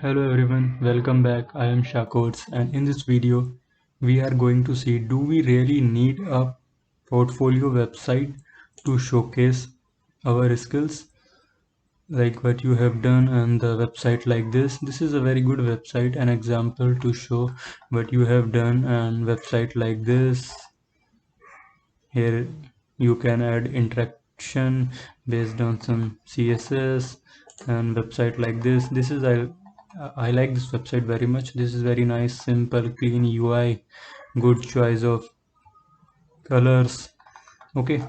Hello everyone, welcome back. I am Shakots, and in this video we are going to see, do we really need a portfolio website to showcase our skills, like what you have done, and the website like this is a very good website, an example to show what you have done. And website like this, here you can add interaction based on some CSS. And website like this is I like this website very much. This is very nice, simple, clean UI, good choice of colors. Okay,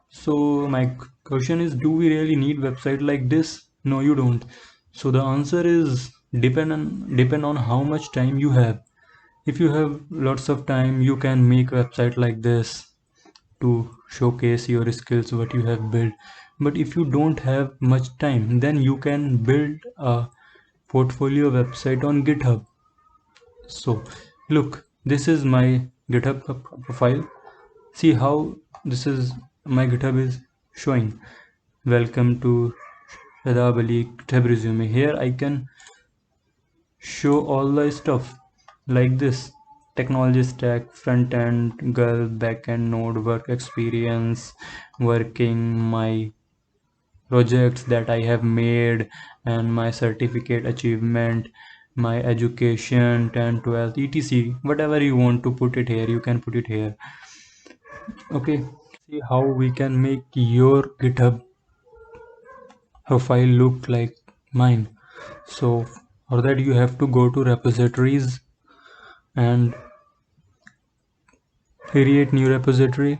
so my question is, do we really need website like this? No, you don't. So the answer is depend on how much time you have. If you have lots of time, you can make website like this to showcase your skills, what you have built. But if you don't have much time, then you can build a portfolio website on GitHub. So look, this is my GitHub profile. See how this is my GitHub is showing. Welcome to Shadab Ali GitHub resume. Here I can show all the stuff like this: technology stack, front end, girl, back end, node, work experience, working, my projects that I have made, and my certificate achievement, my education 10 12 etc. Whatever you want to put it here, you can put it here. Okay, see how we can make your GitHub profile look like mine. So for that you have to go to repositories and create new repository,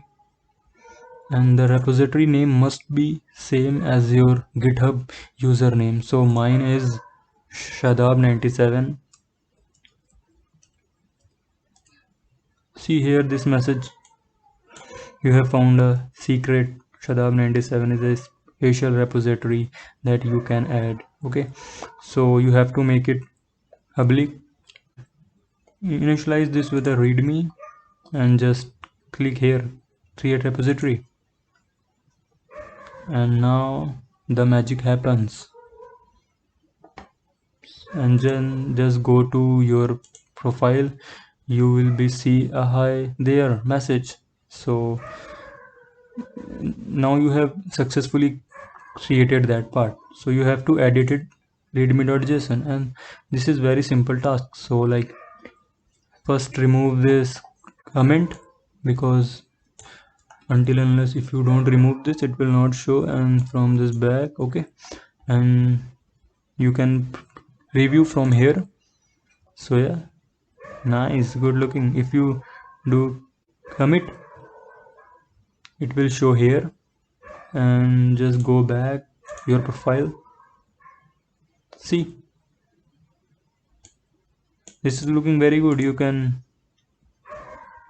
and the repository name must be same as your GitHub username. So mine is Shadab97. See here this message: you have found a secret. Shadab97 is a special repository that you can add. Okay, so you have to make it public. Initialize this with a readme and just click here, create repository, and now the magic happens. And then just go to your profile, you will be see a hi there message. So now you have successfully created that part. So you have to edit it readme.json, and this is very simple task. So like, first remove this comment, because until unless if you don't remove this, it will not show. And from this back, okay, and you can review from here. So yeah, nice, good looking. If you do commit, it will show here. And just go back your profile. See, this is looking very good. You can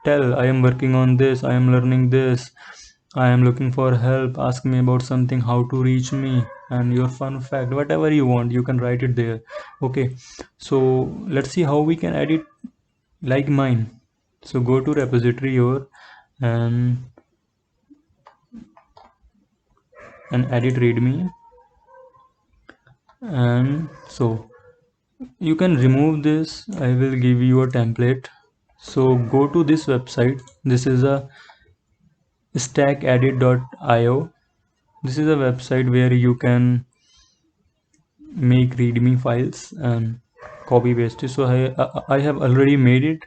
tell, I am working on this, I am learning this, I am looking for help, ask me about something, how to reach me, and your fun fact, whatever you want, you can write it there. Okay, so let's see how we can edit like mine. So go to repository here and edit readme. And so you can remove this. I will give you a template. So go to this website. This is a stackedit.io. This is a website where you can make readme files and copy paste it. So I have already made it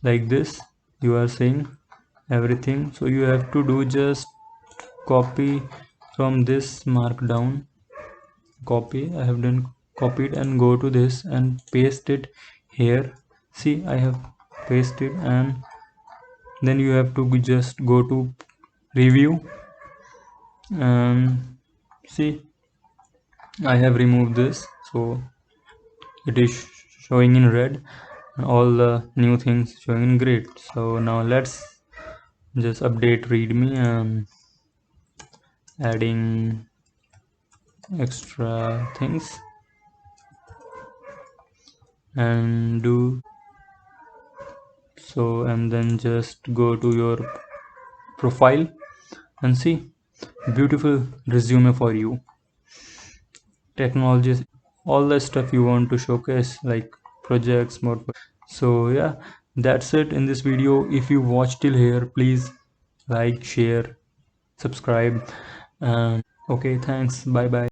like this. You are seeing everything. So you have to do just copy from this markdown, copy. I have done copied, and go to this and paste it here. See, I have pasted, and then you have to just go to review and see, I have removed this. So it is showing in red and all the new things showing in green. So now let's just update readme and adding extra things and do so. And then just go to your profile and see, beautiful resume for you. Technology all the stuff you want to showcase, like projects, more. So yeah, that's it in this video. If you watched till here, please like, share, subscribe, and okay, thanks, bye bye.